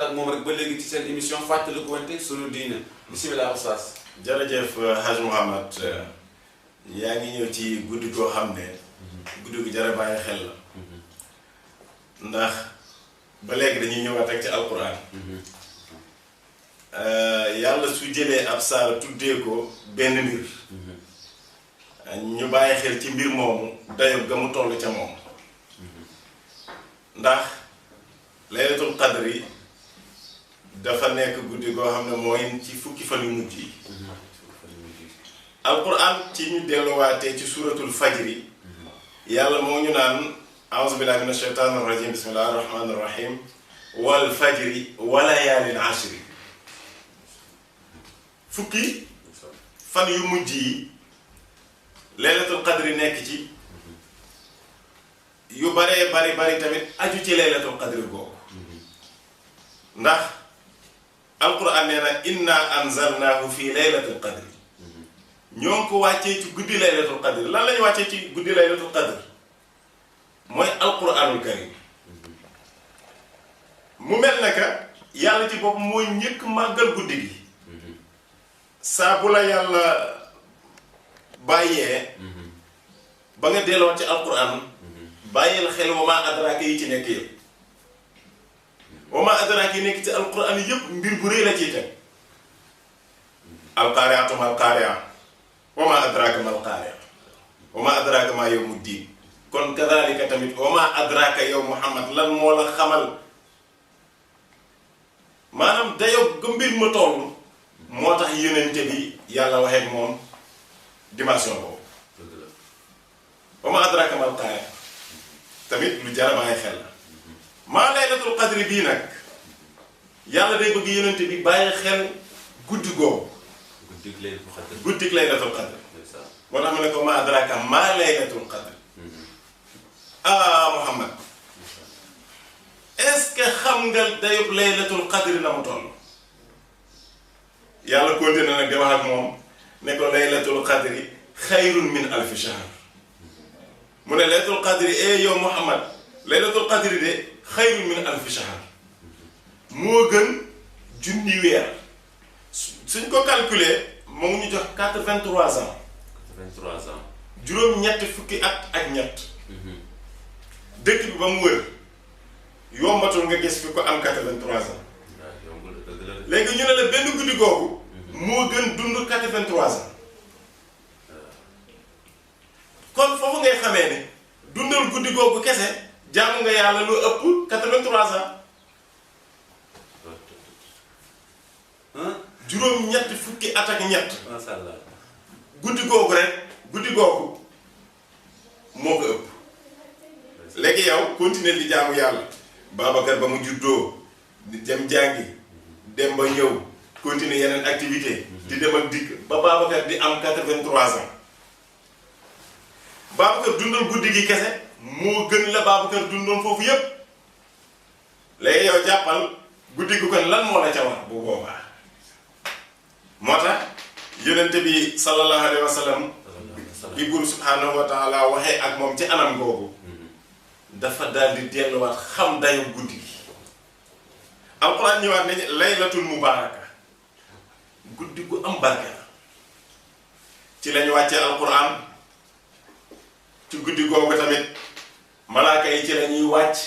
ak moom rek ba léegi ci seen émission fàttaliku wante sunu diine bisimilah oustaz. jërëjëf Haj Mouhamad yaa ngi ñëw ci guddi goo xam ne guddi gu jar a bàyyi xel la ndax ba léegi dañuy ñëwaat rek ci alquran yàlla su jëlee ab saar tuddee ko benn mbir ñu bàyyi xel ci mbir moomu dayo ga mu toll ca moom ndax laylatul qadri dafa nekk guddi goo xam ne mooy ci fukki fan yu mujj yi alquran ci ñu delluwaatee ci suratul fajri yàlla moo ñu naan a'uuzu billahi mina shaytaani rajim bismillahi rahmaani rahim wal fajri wa layaalin ashri fukki fan yu mujj yi laylatul qadri nekk ci yu baree bari tamit aju ci laylatul qadri googu ndax alquran nee na inna anzalnaahu fi laylatul qadri ñoo ngi ko wàccee ci guddi laylatul qadri lan lañu wàccee ci guddi laylatul qadri mooy alquranul karim mu mel ne que yàlla ci bopp mooy njëkk màggal guddi gi saa bu la yàlla bàyyee ba nga delloo ci alquran bàyyil xel wa maa adraaka yi ci nekk yëpp wa maa adraaka yi nekk ci alquran yëpp mbir bu rëy la ciy teg alqaari'atu mal qaari'a wa maa adraaka mal qaari'a wa maa adraaka maa yawmu diin kon kadaalika tamit wa maa adraaka yow Muhammad lan moo la xamal maanaam dayoo ga mbir ma toll moo tax yonente bi yàlla waxee ak moom dimension boobu wa maa adraaka mal qaari'a tamit lu jar a bàyyi xel la maa laylatul qadri bii nag yàlla day bëgg yonente bi bàyyi xel guddi googu guddik laylatul qadri moo tax ma ne ko maa adraaka maa laylatul qadri Muhammad est-ce que xam nga dayub laylatul qadri na mu toll yàlla continué nag di wax ak moom ne ko laylatul qadri xayrun min alfi shahr mu ne laylatul qadri yow Muhammad laylatul qadri de xayrun min alfi shahr moo gën junni weer suñ ko calculer moo ngi ñu jox 83 ans. 83 ans. juróom-ñetti fukki at ak ñett. dëkk bi ba mu wër yombatul nga gis fi ko am 83 ans. léegi ñu ne la benn guddi googu. moo gën dund 83 ans. kon foofu ngay xamee ne dundal guddi googu kese jaamu nga yàlla lu ëpp 83 ans. juróom-ñetti fukki at ak ñett. macha allah. guddi googu rek guddi googu moo ko ëpp. léegi yow continuer di jaamu yàlla. Babacar ba mu juddoo di dem jàngi dem ba ñëw continuer yeneen activité di dem ak dikk ba Babacar di am 83 ans. Babacar dundal guddi gi kese moo gën la Babacar dundoon foofu yépp léegi yow jàppal guddi gi kon lan moo la ca wax bu boobaa. moo tax yonente bi sallallahu alayhi wa sallam bi buur subhanahu wa taala waxee ak moom ci anam googu dafa daal di delluwaat xam dayu guddi gi alquran ñëwaat nañ laylatul mubaraka guddi gu am barke la ci lañu wàccee alquran ci guddi googu tamit malaaka yi ci lañuy wàcc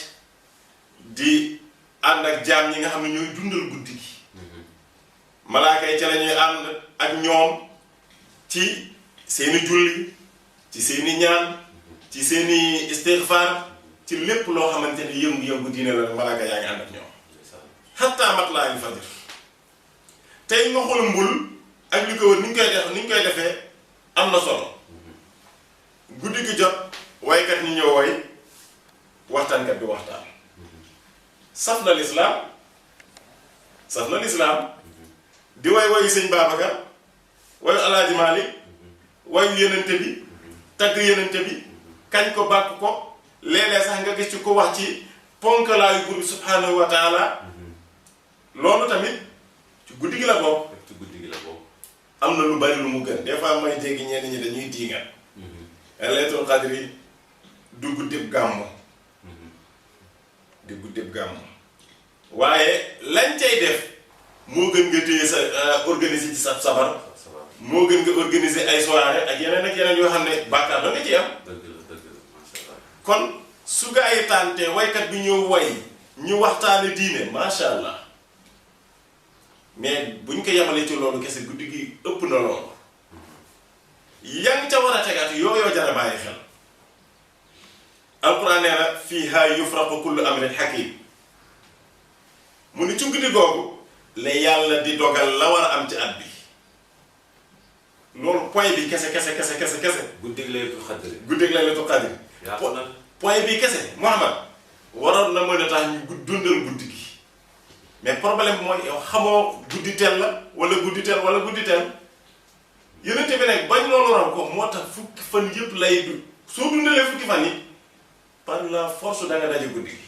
di ànd ak jaam ñi nga xam ne ñooy dundal guddi gi malaaka yi ca la ñuy ànd ak ñoom ci seeni julli ci seeni ñaan ci seeni istighfar ci lépp loo xamante ni yëngu-yëngu diine la malaaka yaa ngi ànd ak ñoom xatta matla'il fajr tey nga xool mbul ak li ko wër ni ñu koy defee am na solo guddi gi jot waykat ñi ñëw woy waxtaankat bi waxtaan saf na lislaam di way wayu sëñ Babacar wayu Alaaji Maalik wayu yenente bi tagg yenente bi kañ ko bàkk ko léeg-léeg sax nga gis ci ko wax ci ponkalaayu buur bi subhaanahu wa taala loolu tamit ci guddi gi la bokk am na lu bari lu mu gën des fois may jéggi ñenn ñi dañuy diingat laylatul qadri du guddib gàmmu di guddib gàmmu waaye lañ cay def moo gën nga téye sa organiser ci sa sabar moo gën nga organiser ay soirée ak yeneen yoo xam ne bàkkaar da nga ci am. dëgg la macha allah. kon su gaa yi tàntee waykat bi ñëw way ñu waxtaane diine macha allah mais buñ ko yemalee ci loolu kese guddi gi ëpp na loolu yan ca war a tegaat yooyoo jar a bàyyi xel. alquran nee na fiihaa yufraqu kullu amrin hakim mu ni ci guddi googu la yàlla di dogal la war a am ci at bi loolu point bi kese. guddig laylatul xadri. guddig laylatul xadri. yaatu na point bi kese Muhammad waroon na mën a tax ñu dundal guddi gi mais problème bi mooy yow xamoo guddi teel la wala guddi teel yonente bi nag bañ loolu raw ko moo tax fukki fan yëpp lay du soo dundalee fukki fan yi par la force da nga daje guddi gi.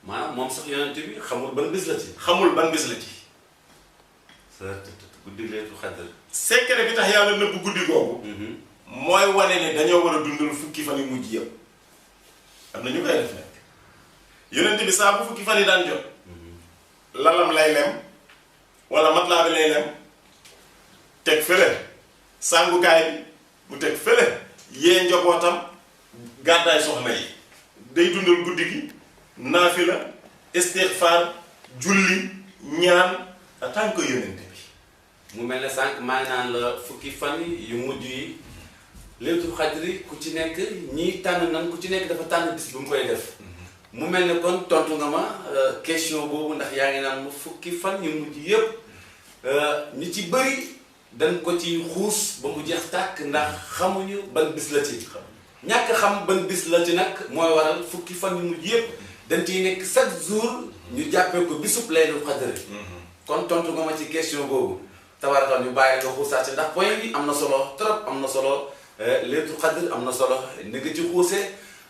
maanaam moom sax yonente bi xamul ban bis la ci. guddi laylatul xadri. secret bi tax yàlla nëbb guddi googu. mooy wane ne dañoo war a dundal fukki fan yu mujj yëpp. am na ñu koy def nag yonent bi saa bu fukki fan yi daan jot. lalam lay lem wala matelas bi lay lem teg fële sàngukaay bi mu teg fële yee njabootam gàddaay soxna yi day dundal guddi gi naafila istighfar julli ñaan en tant que yonent bi. mu mel ne sànq maa ngi naan la fukki fan yu mujj yi laylatul xadri ku ci nekk ñii tànn nan ku ci nekk dafa tànn bis bu mu koy def. mu mel ne kon tontu nga ma question boobu ndax yaa ngi naan ma fukki fan yu mujj yëpp ñi ci bëri dañ ko ci xuus ba mu jeex tàkk ndax xamuñu ban bis la ci. ñàkk xam ban bis la ci nag mooy waral fukki fan yu mujj yëpp dañ ciy nekk chaque jour ñu jàppee ko bisub laylatul xadri. kon tontu nga ma ci question boobu. tabarakal ñu bàyyi nga xuusaat ndax point bi am na solo trop am na solo laylatul xadri am na solo ni nga ci xuusee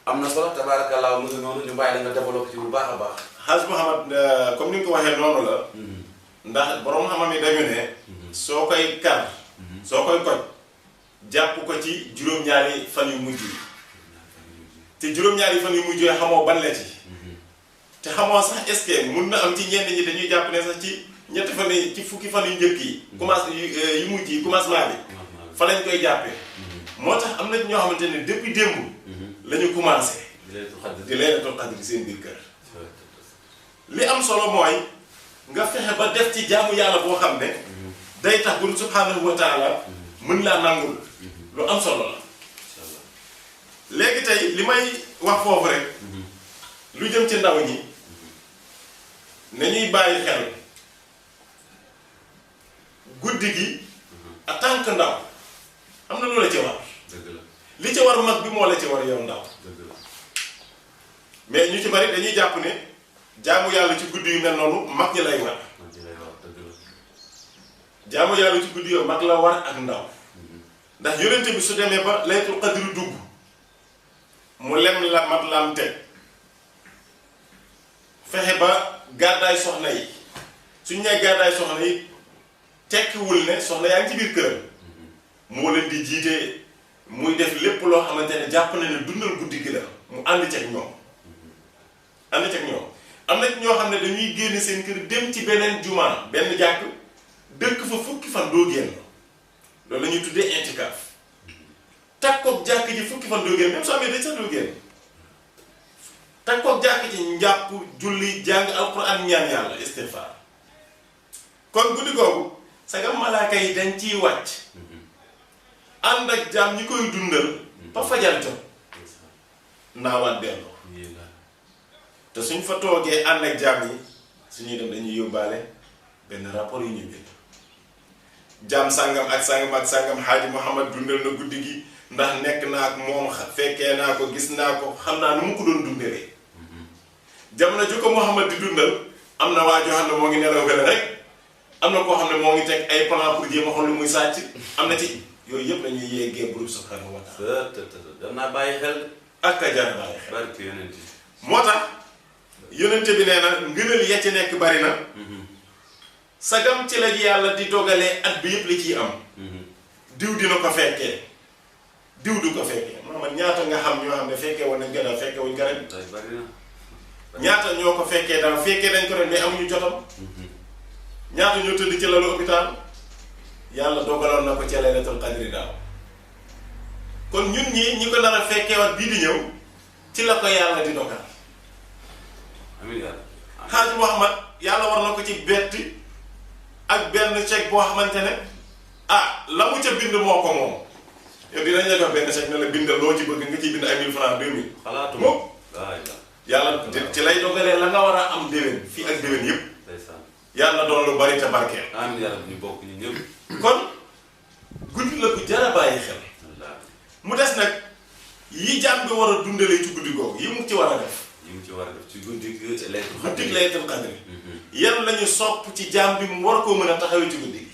am na solo tabarakallah mu ngi noonu ñu bàyyi la nga développé ci bu baax a baax. Haj Mouhamad comme ni nga ko waxee noonu la. ndax borom xam-xam yi dañu ne. soo koy kar. soo koy koj jàpp ko ci juróom-ñaari fan yu mujj yi. te juróom-ñaari fan yu mujj yi xamoo ban la ci. te xamoo sax est-ce que mun na am ci ñenn ñi dañuy jàpp ne sax ci. ñetti fan yi ci fukki fan yu njëkk yi commencé yu mujj yi commencement bi fa lañ koy jàppee moo tax am na ñoo xamante ne depuis démb la ñu commencé di laylatul qadr seen biir kër li am solo mooy nga fexe ba def ci jaamu yàlla boo xam ne day tax bu subhanahu wa taala mën laa nangul lu am solo la léegi tey li may wax foofu rek lu jëm ci ndaw ñi nañuy bàyyi xel guddi gi en tant que ndaw am na lu la ci war. dëgg la li ci war mag bi moo la ci war yow ndaw. dëgg la mais ñu ci bari dañuy jàpp ne jaamu yàlla ci guddi yu mel noonu mag ñi lay war. dëgg la jaamu yàlla ci guddi yow mag la war ak ndaw. ndax yonente bi su demee ba laylatul qadr dugg mu lem la mat laam teg fexe ba gàddaay soxna yi suñ nee gàddaay soxna yi. tekkiwul ne soxna yaa ngi ci biir kër moo leen di jiite muy def lépp loo xamante ne jàpp na ne dundal guddi gi la mu ànd ceeg ñoom am na ñoo xam ne dañuy génn seen kër dem ci beneen jumaa benn jàkk dëkk fa fukki fan doo génn loolu la ñuy tuddee intikaaf takkook jàkk ji fukki fan doo génn même soo amee dañ sax doo génn takkook jàkk ji njàpp julli jàng alquran ñaan yàlla istighfar kon guddi googu sagam malaaka yi dañ ciy wàcc ànd ak jaam ñi koy dundal ba fajar jot naawaat delloo te suñ fa toogee ànd ak jaam yi suñuy dem dañuy yóbbaale benn rapport yu ñu bind jaam sàngam ak sàngam Xaaji Muhammad dundal na guddi gi ndax nekk naa ak moom fekkee naa ko gis naa ko xam naa nu mu ko doon dundalee jamono ju ko Muhammad di dundal am na waa joo xam ne moo ngi nelaw gën a rek am na koo xam ne moo ngi teg ay plan pour jéem a xool lu muy sàcc am na ci yooyu yëpp lañuy yeggee borom subhanahu wa taala. dam naa bàyyi xel. ak ka jar bàyyi xel. barke yonent moo tax yonent bi nee na ngënal ya ci nekk bari na. sagam ci la yàlla di dogalee at bi yëpp li ciy am. diw dina ko fekkee diw du ko fekkee maanaam ñaata nga xam ñoo xam ne fekkee woon nañ gën a fekkee wuñ garab. bari na. ñaata ñoo ko fekkee daaw fekkee dañ ko ren mais amuñu jotam ñaata ñoo tëdd ci lalu hôpital yàlla dogaloon na ko ci laylatul qadri daaw kon ñun ñi ko nar a fekkeewaat bii di ñëw ci la ko yàlla di dogal amiin yàlla Xaaj Muhammad yàlla war na ko ci bett ak benn chèque boo xamante ne la mu ca bind moo ko moom yow dinañ la jox benn chèque ne la bindal loo ci bëgg nga ciy bind ay 1000 francs 2000 xalaatu moom waaw yàlla ci lay dogalee la nga war a am déwén fii ak déwén yëpp ndeysaan yàlla doon lu bari te barkeel amiin yàlla ñu bokk ñu ñëpp kon guddi la bu jar a bàyyi xel mu des nag yi jaam bi war a dundalee ci guddi googu yi mu ci war a def yi mu ci war a def ci guddi laylatul qadri yan lañu sopp ci jaam bi mu war koo mën a taxawee ci guddi gi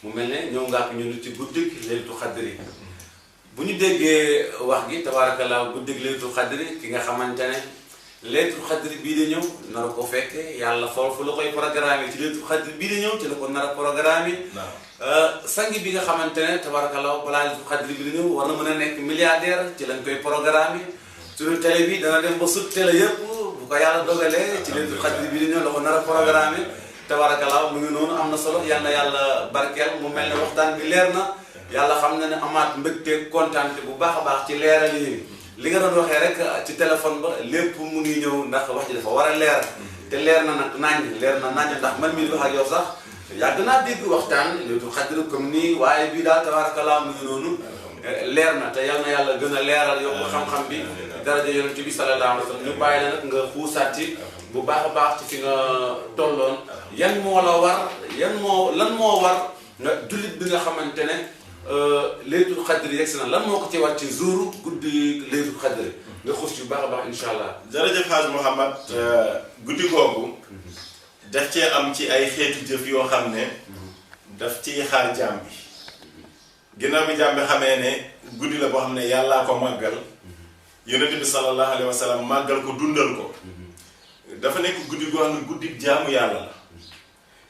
mu mel ne ñëw nga ak ñun ci guddi laylatul qadri bu ñu déggee wax gi tabaarakallaa guddi laylatul qadri ki nga xamante ne laylatul qadri bii di ñëw nar a ko fekke yàlla foofu la koy programme ci laylatul qadri bii di ñëw ci la ko nar a programme sangi bi nga xamante ne tabaarakallaa balaa laylatul qadri bi di ñëw war na mën a nekk milliardaire ci lañ koy programme suñu télé bi dana dem ba sut télé yëpp bu ko yàlla dogalee ci laylatul qadri bi di ñëw la ko nar a programme tabaarakallaa mu ngi noonu am na solo yal na yàlla barkeel mu mel ne waxtaan bi leer na yàlla xam na ne amaat mbégte kontaante bu baax a baax ci leeral yi li nga doon waxee rek ci téléphone ba lépp mu ngi ñëw ndax wax ji dafa war a leer te leer na nag naññ leer na naññ ndax man mii di wax ak yow sax yàgg naa dégg waxtaan laylatul qadri comme nii waaye bii daal tabaarakallaa mu ngi noonu leer na te yal na yàlla gën a leeral yokk xam-xam bi daraja yonent bi sallallahu alayhi wa sallam ñu bàyyi la nag nga xuusaat ci bu baax a baax ci fi nga tolloon yan moo la war lan moo war nga jullit bi nga xamante ne laylatul qadri yegg si na lan moo ko ci war ci jour guddi laylatul qadri nga xuus yu baax a baax incha allah. jërëjëf Xaaj Muhammad guddi googu daf cee am ci ay xeetu jëf yoo xam ne daf ciy xaar jaam bi ginnaaw bi jaam bi xamee ne guddi la boo xam ne yàllaa ko màggal yonent bi sallallahu alayhi wa sallam màggal ko dundal ko dafa nekk guddi goo xam ne guddi jaamu yàlla la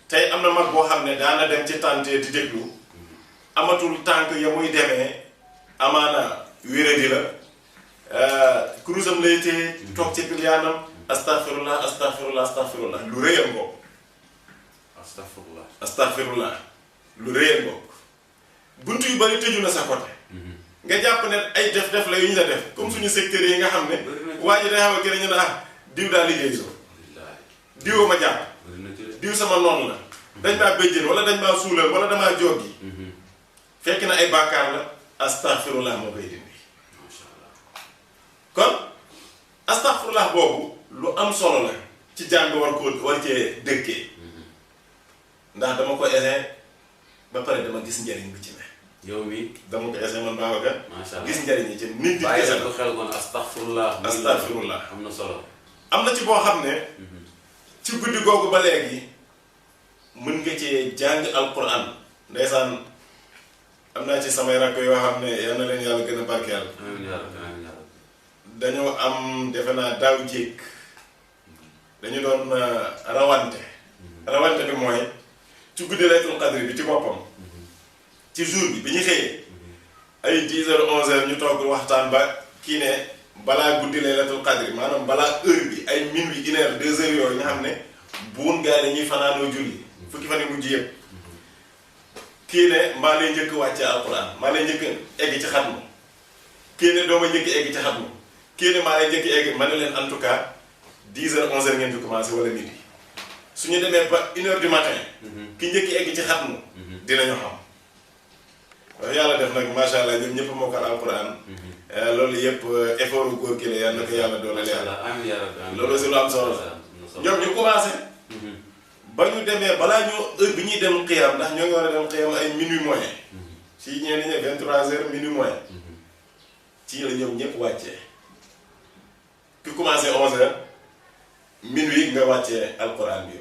tey am na mag boo xam ne daana dem ci tànt di déglu amatul tànk ya muy demee amaana wéradi la kurusam lay téye toog ci pilyaanam astaghfirullah astaghfirullah astaghfirullah lu rëyal ngoog astaghfirullah lu rëyal ngoog buntu yu bari tëju na sa côté nga jàpp ne ay def-def la yu ñu la def comme suñu secteur yi nga xam ne waa ji day xaw a gën a ñu ne diw daa liggéey soo diwoo ma jàpp diw sama noonu la dañ maa béjjën wala dañ maa suulal wala damaa joggi fekk na ay bàkkaar la astaghfirullah moo koy dindi kon astaghfirullah boobu lu am solo la ci jàng war cee dëkkee ndax dama ko essayé ba pare dama gis njariñ bi ci ne yow mi dama ko essayé man Babacar macha allah gis njariñ yi ci nit di bàyyi ko xel kon astaghfirullah am na solo am na ci boo xam ne ci guddi googu ba léegi mën nga cee jàng alquran ndeysaan am naa ci samay rakk yoo xam ne yal na leen yàlla gën a barkeel dañoo am defe naa daaw jéeg dañu doon rawante bi mooy ci guddi laylatul qadri bi ci boppam ci jour bi ñu xëyee ay 10 heures 11 heures ñu toog waxtaan ba kii ne balaa guddi laylatul qadri maanaam balaa heure bi ay minuit 1 heure 2 heures yooyu nga xam ne buun gaa yi ñuy fanaanoo julli fukki fan yi mujj yëpp kii ne maa lay njëkk wàcce alquran maa lay njëkk egg ci xatmu kii ne doo ma njëkk egg ci xatmu kii ne maa lay njëkk egg ma ne leen en tout cas 10 heures 11 heures ngeen di commencé wala midi su ñu demee ba 1 heure du matin ki njëkk egg ci xatmu dinañu xam wax yàlla def nag macha allah ñoom ñëpp mokkal alquran loolu yëpp effort bu góor gi la yàlla na ko yàlla doole leer loolu si lu am solo la ñoom ñu commencé ba ñu demee balaa ñu heure bi ñuy dem xiyam ndax ñoo ngi war a dem xiyam ay minuit moyen ci ñenn ñi 23 heures minuit moyen ci la ñoom ñëpp wàccee ki commencé 11 heures minuit nga wàccee alquran bi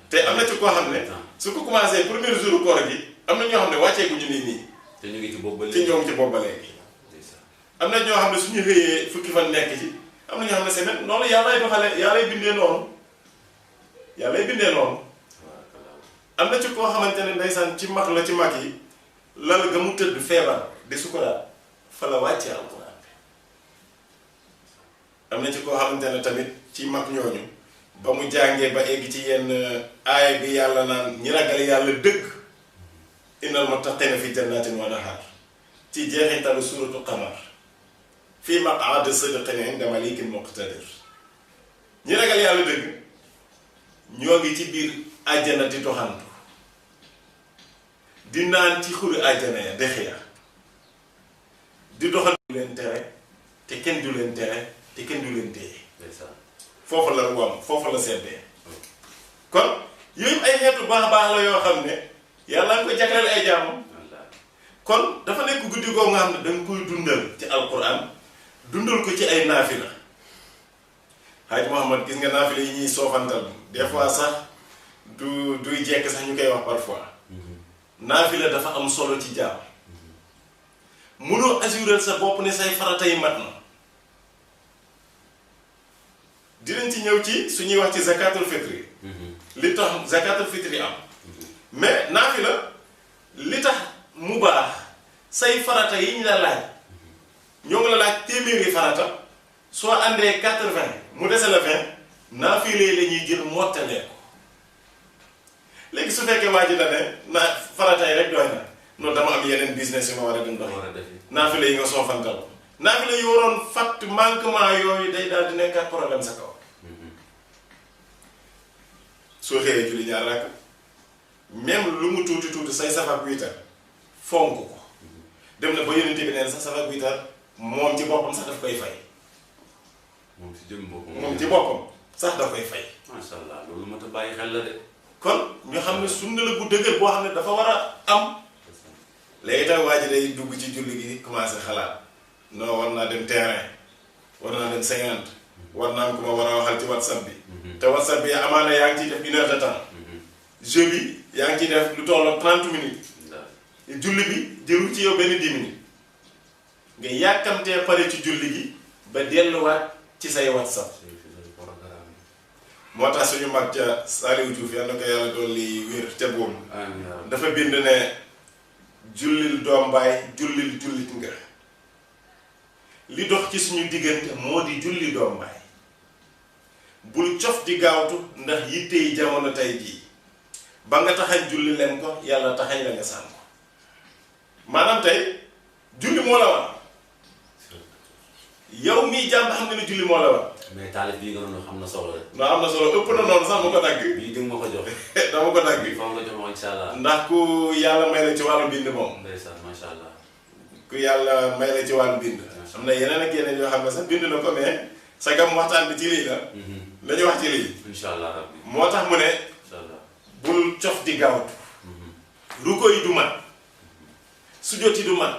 te am na ci koo xam ne su ko commencé premier jour koor gi am na ñoo xam ne wàccee gu ñu nii te ñu ngi ci boobu ba léegi ci ñoom ci boobu ba léegi am na ñoo xam ne suñu xëyee fukki fan nekk ci am na ñoo xam ne semaine noonu yàllay doxale yàllay bindee noonu am na ci koo xamante ne ndeysaan ci mag la ci mag yi lal ga mu tëdd feebar di sukuraat fa la wàccee alquran bi am na ci koo xamante ne tamit ci ci mag ñooñu ba mu jàngee ba egg ci yenn aaya bi yàlla naan ñi ragal yàlla dëgg innal muttaqina fi jannatin wa nahar ci jeexitalu suuratu qamar fii maq'adi sidqin inda malikin muqtadir ñi ragal yàlla dëgg ñoo ngi ci biir àjjana di doxantu di naan ci xuri àjjana ya dex ya di doxal du leen tere te kenn du leen tere te kenn du leen téye foofu la wam foofu la seddee kon yooyu ay xeetu baax la yoo xam ne yàlla nga ko jagleel ay jaamam kon dafa nekk guddi googu nga xam ne danga koy dundal ci alquran dundal ko ci ay naafila Haaj Muhammad gis nga naafila yi ñuy soofantal des fois sax duy jekk sax ñu koy wax parfois naafila dafa am solo ci jaam mënoo assurer sa bopp ne say farata yi mat na dinañ ci ñëw ci suñuy wax ci zakatul fitri li tax zakatul fitri am mais naafila li tax mu baax say farata yi ñu la laaj ñoo ngi la laaj téeméeri farata soo àndee 80 mu dese la 20 naafile la ñuy jël mottalee ko léegi su fekkee waa ji la ne na farata yi rek doy na noonu dama am yeneen business yu ma war a dem dox naafile yi nga soofantal naafile yi waroon fatt manquement yooyu day daal di nekkaat problème sa kaw soo xëyee julli ñaar rakk même lu mu tuuti tuuti say safak wiitar fonk ko dem na ba yonente bi neen sax safak wiitar moom ci boppam sax daf koy fay moom ci boppam sax daf koy fay masha Allah loolu mat a bàyyi xel la de kon ñu xam ne sunna la bu dëgër boo xam ne dafa war a am léegi tax waa ji day dugg ci julli gi commencé xalaat non war naa dem terrain war naa dem 50 war naa am ku ma war a waxal ci whatsapp bi te whatsapp bi amaana yaa ngi ciy def 1 heure de temps jeu bi yaa ngi ciy def lu toll 30 minutes julli bi jëru ci yow benn 10 minutes nga yàkkamtee pare ci julli gi ba delluwaat ci say whatsapp moo tax suñu mag ca Saliou Diouf yal na ko yàlla dolli wér te boobu dafa bind ne jullil doom baay jullil jullit nga li dox ci suñu diggante moo di julli doom baay bul cof di gaawtu ndax yittey jamono tey jii ba nga taxañ julli leen ko yàlla taxañ la nga sàmm ko maanaam tey julli moo la war yow mii jàmm xam nga ne julli moo la war mais taalif bii nga doon xam na solo rek non am na solo ëpp na noonu sax ma ko dagg bii di nga ma ko jox dama ko dagg foo nga jox ma insha Allah ndax ku yàlla may la ci wàllu bind moom ndeysaan masha Allah ku yàlla may la ci wàllu bind am na yeneen ak yeneen yoo xam ne sax bind na ko mais sa gam waxtaan bi ci lii la lañu wax ci lii insha Allah rabbi moo tax mu ne insha Allah bul cof di gaawtu ruko yi du mat sujjóot yi du mat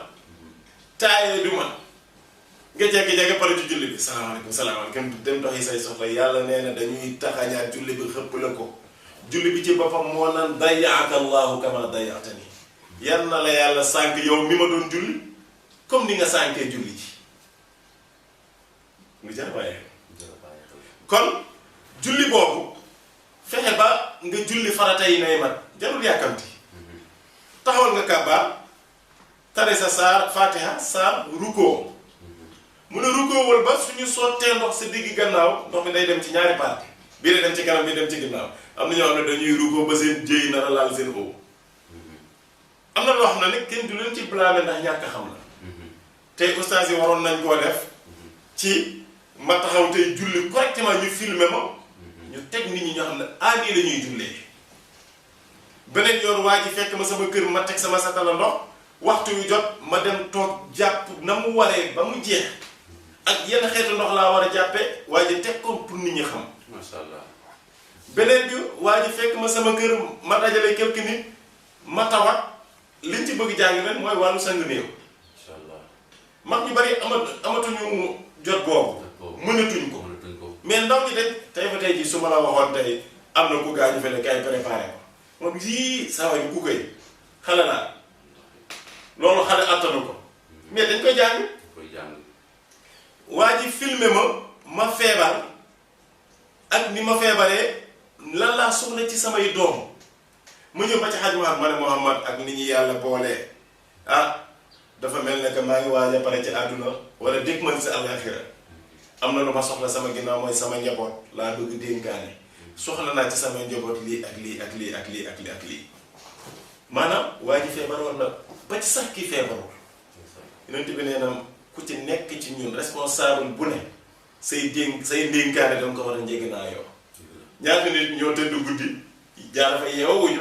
taaye du mat nga jekki-jekki pare ci julli bi salaamaaleykum dem dox yi say soxla yàlla nee na dañuy taxañaat julli bi xëpp la ko julli bi ci boppam moo naan dayaaka allahu kama dayaatani yal na la yàlla sànk yow mi ma doon julli comme ni nga sànkee julli ji lu jar bàyyi kon julli boobu fexe ba nga julli farata yi nay mat jarul yàkkamti taxawal nga kàbbaar tare sa saar fatiha saar rukkoo mu ne rukkoowal ba suñu sottee ndox sa digg gannaaw ndox mi day dem ci ñaari parti bii day dem ci kanam bii dem ci ginnaaw am na ñoo xam ne dañuy rukkoo ba seen jéy nar a laal seen oom am na loo xam ne nag kenn du leen ci blâmer ndax ñàkk xam la tey ustaas yi waroon nañ koo def ci ma taxaw tey julli correctement ñu filmer ma ñu teg nit ñi ñoo xam ne aani la ñuy jullee beneen yoon waa ji fekk ma sama kër ma teg sama satala ndox waxtu yu jot ma dem toog jàpp na mu waree ba mu jeex ak yenn xeetu ndox laa war a jàppee waa ji teg ko pour nit ñi xam masha Allah beneen bi waa ji fekk ma sama kër ma dajale quelques nit ma tawat liñ ci bëgg jàng ren mooy wàllu sang néew masha Allah mag ñu bari amatuñu jot boobu mënatuñ ko mais ndaw ñi de tey fa tey ji su ma la waxoon tey am na ku gaañu fene kay préparé ko moom yii saa waay ku koy xale laa loolu xale attanu ko mais dañ koy jàng waa ji filmé ma feebar ak ni ma feebaree lan laa soxla ci samay doom ma ñëw ba ci xaj ma ne Muhammad ak ni ñu yàlla boolee dafa mel ne que maa ngi waaj a pare ci àdduna wala dégg man si àllaaxira am na lu ma soxla sama ginnaaw mooy sama njaboot laa bëgg dénkaane soxla naa ci sama njaboot lii ak lii ak lii ak lii ak lii ak lii maanaam waa ji feebaroon na ba ci sax kii feebarul yonent bi nee na ku ci nekk ci ñun responsable bu ne say ndénkaane danga ko war a njëg naa yow ñaata nit ñoo tëdd guddi jaar fa yeewuñu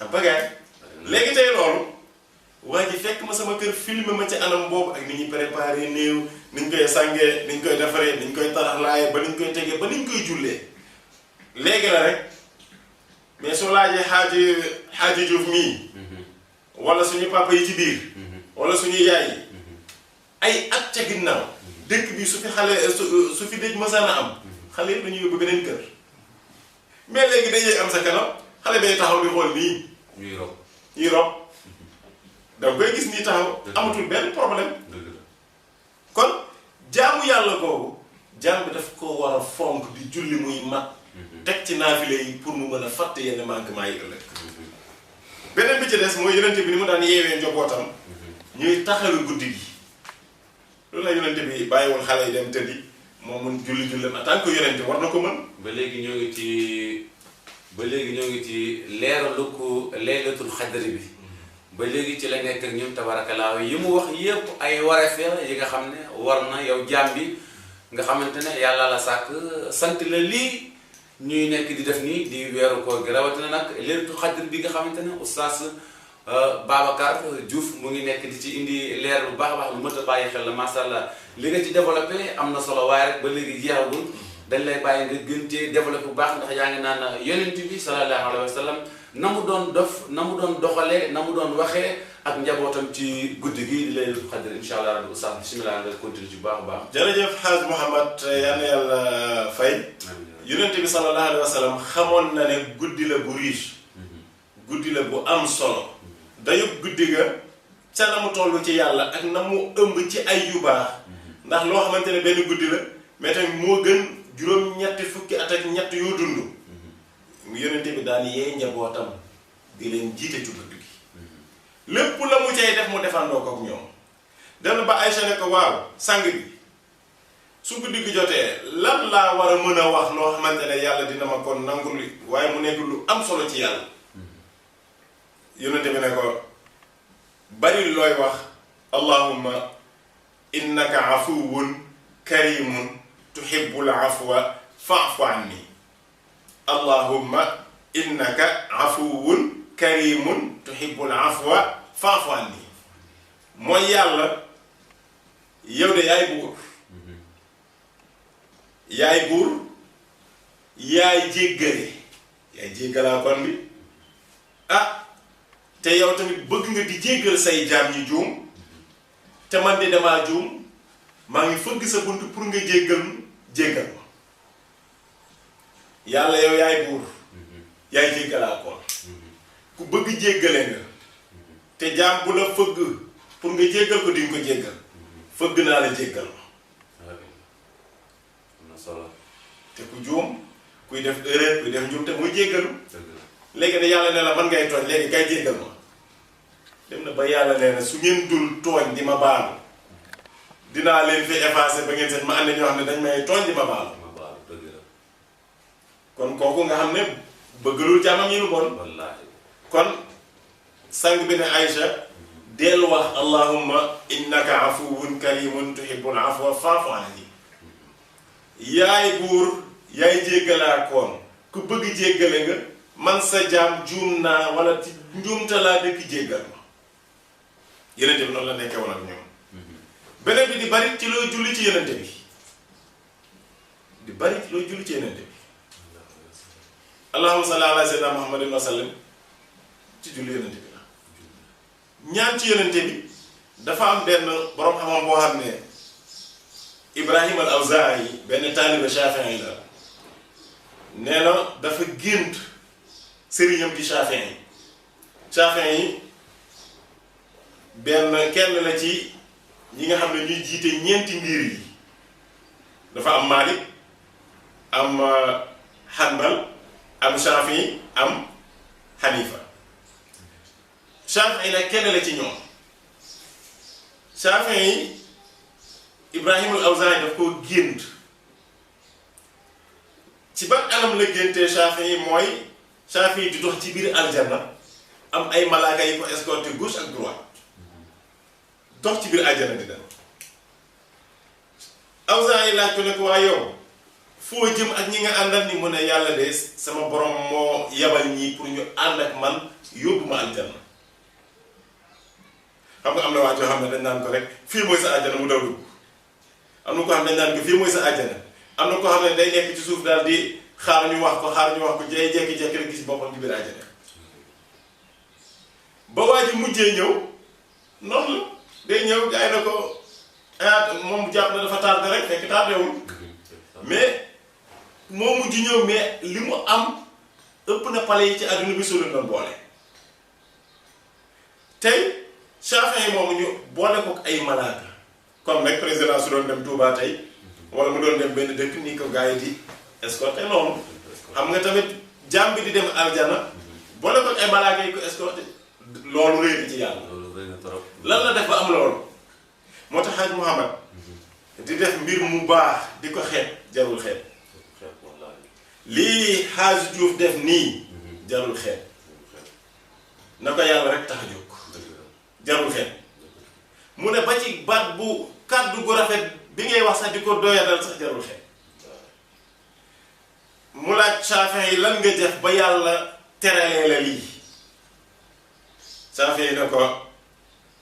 am bagaay léegi tey loolu waa ji fekk ma sama kër filmé ma ci anam boobu ak ni ñuy préparé néew ni ñu koy sàngee ni ñu koy defaree ni ñu koy taraxlaaye ba ni ñu koy tegee ba ni ñu koy jullee léegi la rek mais soo laajee xaaji Juuf mii wala suñu papa yi ci biir wala suñu yaay yi ay at ca ginnaaw dëkk bi su fi xale su fi dëj masaana am xale yëpp dañuy yóbbu beneen kër mais léegi dañuy am sa kanam xale bay taxaw di xool nii ñuy rob da koy gis nii taxaw amatul benn problème kon jaamu yàlla boobu jaam bi daf ko war a fonk di julli muy mat teg ci naafile yi pour mu mën a fàtte yenn manquement yi ëllëg beneen bi ci des mooy yonente bi ni mu daan yeewee njobootam ñuy taxawi guddi gi loolu la yonente bi bàyyiwul xale yi dem tëddi moom mun julli en tant que yonente war na ko mën ba léegi ñoo ngi ci leeralu ko laylatul xadri bi ba léegi ci la nekk ak ñun tabarakallah yi mu wax yépp ay wareef yi nga xam ne war na yow jaam bi nga xamante ne yàlla la sàkk sant la lii ñuy nekk di def nii di weeru koor gi rawatina nag laylatul xadri bi nga xamante ne oustaz Babacar Diouf mu ngi nekk di ci indi leer bu baax a baax lu mët a bàyyi xel la macha allah li nga ci développé am na solo waaye rek ba léegi jeexagul dañ lay bàyyi nga gën cee développé bu baax ndax yaa ngi naan yonent bi sallallahu alayhi wa sallam na mu doon doxalee na mu doon waxee ak njabootam ci guddi gi di laylatul xadr incha allah rabbi oustaz bismillah nga continue ci bu baax a baax. jërëjëf Hadj Mouhamad yal na yàlla fay. yonent bi sallallahu alayhi wa sallam xamoon na ne guddi la bu riche. guddi la bu am solo. dayub guddi ga ca na mu toll ci yàlla ak na mu ëmb ci ay yu baax ndax loo xamante ne benn guddi la mais tamit moo gën juróom-ñetti fukki at ak ñett yoo dund mu yonente bi daan yee njabootam di leen jiite ci guddi gi lépp la mu cay def mu defandoo ko ak ñoom dem ba Aïcha ne ko waaw sang bi su guddi gi jotee lan laa war a mën a wax loo xamante ne yàlla dina ma kon nangul waaye mu nekk lu am solo ci yàlla yonente bi ne ko bari looy wax allahumma innaka afuwun karimun tuhibbul afwa fa'fu anni allahumma innaka afuwun karimun tuhibbul afwa fa'fu anni mooy yàlla yow de yaay buur yaay jéggale yaay jéggalaa kon bi te yow tamit bëgg nga di jéggal say jaam ñi juum te man de damaa juum maa ngi fëgg sa bunt pour nga jéggal ma yàlla yow yaay buur yaay jéggalaa kon ku bëgg jéggale nga te jaam bu la fëgg pour nga jéggal ko di nga ko jéggal fëgg naa la jéggal ma am na solo te ku juum kuy def erreur kuy def njuum te muy jéggalu léegi ne yàlla ne la man ngay tooñ léegi kay jéggal ma dem na ba yàlla nee na su ngeen dul tooñ di ma baalu dinaa leen fi effacer ba ngeen seet ma ànd ñoo xam ne dañ may tooñ di ma baalu kon kooku nga xam ne bëggalul jàmmam yi lu bon kon sang bi ne Aïcha dellu wax allahumma innaka afuwun karimun tuhibbul afwa fa'fu anni yaay buur yaay jéggalaa koon ku bëgg jéggale nga man sa jaam juum naa wala ci njuumta laa dëkk jéggal ma yenente bi noonu la nekkee woon ak ñoom beneen bi di bari ci looy julli ci yenente bi allahumma salli ala sayyidina muhammadin wa sallam ci julli yenente bi la ñaan ci yenente bi dafa am benn borom xam-xam boo xam ne Ibrahim al-Awzaa'i benn taalibe Shaafi'i la nee na dafa gént sëriñam di Shaafi'i yi benn kenn la ci ñi nga xam ne ñuy jiite ñeenti ngir yi dafa am Maalik am Hanbal am Shaafi'i am Hanifa Shaafi'i nag kenn la ci ñoom Shaafi'i Ibrahim al-Awzaa'i daf koo gént ci ban anam la géntee Shaafi'i mooy Shaafi'i di dox ci biir aljanna am ay malaaka yi ko escorté gauche ak droite dox ci biir aljanna di dem Awzaa'i laaj ko ne ko waa yow foo jëm ak ñi nga àndal ni mu ne yàlla de sama borom moo yabal ñii pour ñu ànd ak man yóbbu ma aljanna xam nga am na waa joo xam ne dañ naan ko rek fii mooy sa àjjana mu daw dugg am na ko xam ne dañ naan ko fii mooy sa àjjana am na ko xam ne day nekk ci suuf daal di xaar ñu wax ko jay jekki-jekki rek gis boppam ci biir àjjana ba waa ji mujjee ñëw noonu la day ñëw jaay na ko moom jàpp na dafa tardé rek fekk tardéwul mais moo mujj ñëw mais li mu am ëpp na pale yi ci àdduna bi su leen doon boole tey Shaafi'i moomu ñu boole ko ay malaaka comme nag président su doon dem Touba tey wala mu doon dem benn dëkk ni ko gars yi di escorté noonu xam nga tamit jaam bi di dem aljana boole ko ay malaaka yi ko escorté loolu rëy na ci yàlla. loolu rëy na trop. lan la def ba am loolu moo tax Hadj Mouhamad di def mbir mu baax di ko xeeb jarul xeeb lii Hadj Diouf def nii jarul xeeb na ko yàlla rek tax a jóg jarul xeeb mu ne ba ci baat bu kàddu gu rafet bi ngay wax sax di ko doyadal sax jarul xeeb mu laaj Shaafi'i yi lan nga def ba yàlla teralee la lii Shaafi'i yi ne ko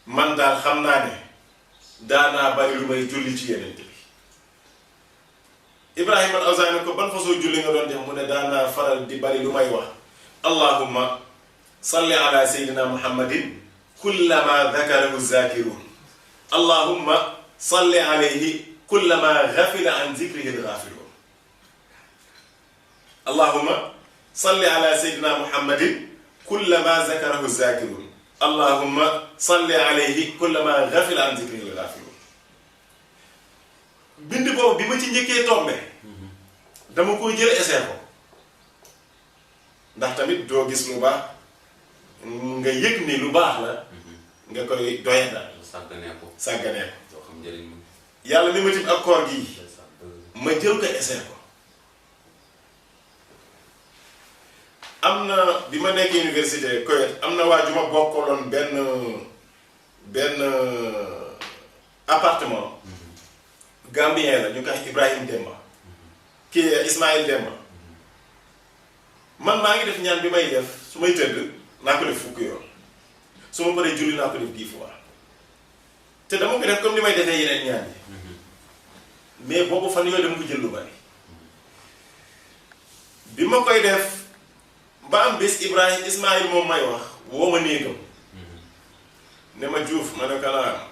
man daal xam naa ne daanaa bari lu may julli ci yeneen bi Ibrahim al-Awzaa'i ne ko ban façon julli nga doon def mu ne daanaa faral di bari lu may wax allahumma salli ala sayyidina muhammadin kullama dakarahu zakiruun allahumma salli alayhi kullama ghafila an zikrihi al-ghafiluun allahumma salli ala sayyidina muhammadin kullama zakarahu zakiruun allahumma salli alayhi kullama ghafila an zikrihi al-ghafiluun bind boobu bi ma ci njëkkee tombe dama koy jël essai ko ndax tamit doo gis lu baax nga yëg ni lu baax la nga koy doyadal sàgganee ko doo xam njëriñ ma yàlla mi ma tim ak koor gii ma jël ko essai ko am na bi ma nekk université Koweït am na waa ju ma bokkaloon benn appartement Gambien la ñu koy Ibrahim Demba kii Ismaïl Demba man maa ngi def ñaan bi may def su may tëdd naa ko def fukki yoon su ma paree julli naa ko def 10 fois te dama ko def comme ni may defee yeneen ñaan yi mais boobu fan yooyu dama ko jël lu bari bi ma koy def ba am bés Ismaïl moom may wax woo ma néegam ne ma Diouf ma ne ko naa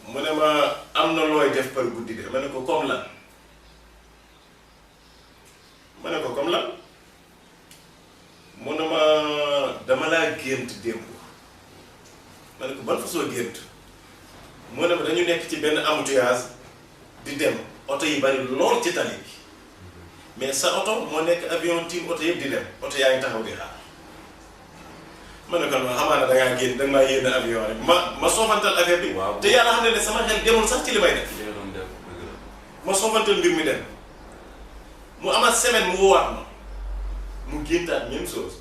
mu ne ma am na looy def par guddi de ma ne ko comme lan ma ne ko comme lan mu ne ma dama laa gént démb ma ne ko ban façon gént mu ne ma dañu nekk ci benn embouteillage di dem oto yi bari lool ci tali bi mais sa oto moo nekk avion tiim oto yëpp di dem oto yaa ngi taxaw di xaar ma ne ko non xamaa ne dangaa génn danga maa yéene avion rek ma soofantal affaire bi. waaw te yàlla xam ne sama xel demul sax ci li may def. ma soofantal mbir mi dem mu amaat semaine mu woowaat ma mu géntaat même chose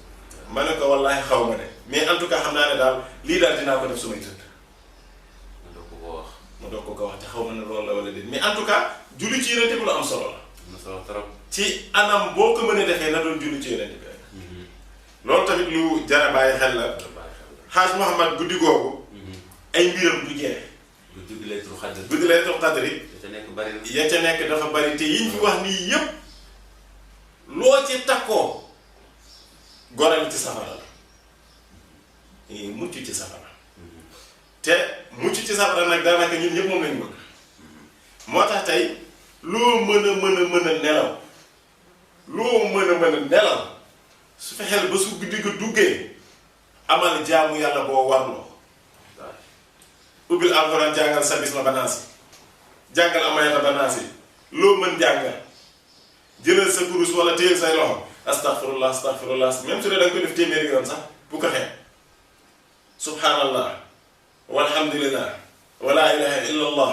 ma ne ko wallaahi xaw ma de mais en tout cas xam naa ne daal lii daal dinaa ko def su may tëdd. ma doog ko wax te xaw ma ne loolu la wala déet mais en tout cas julli ci yeneen bi lu am solo la. am na solo trop. ci anam boo ko mënee defee na doon julli ci yeneen bi. loolu tamit lu jar a bàyyi xel la. Hadj Mouhamad guddi googu. ay mbiram du jeex. guddi Laylatul Qadr. guddi Laylatul Qadr yi. ya ca nekk bari na. ya ca nekk dafa bari te yiñ fi wax nii yépp loo ci takkoo goreel ci safara la. mucc ci safara. te mucc ci safara nag daanaka ñun ñëpp moom lañu bëgg. moo tax tey loo mën a nelaw. loo mën a nelaw. su fexeel ba su guddi ga duggee amal jaamu yàlla boo warloo ubbil alxuraan jàngal sa bisma banaasi jàngal amayata banaasi loo mën jàngal jëlal sa kurus wala téyel say loxo astaghfirullah même su dee da nga ko def téeméeri yoon sax bu ko xeeb subhanallah walhamdulillah wa laa ilaaha illa allah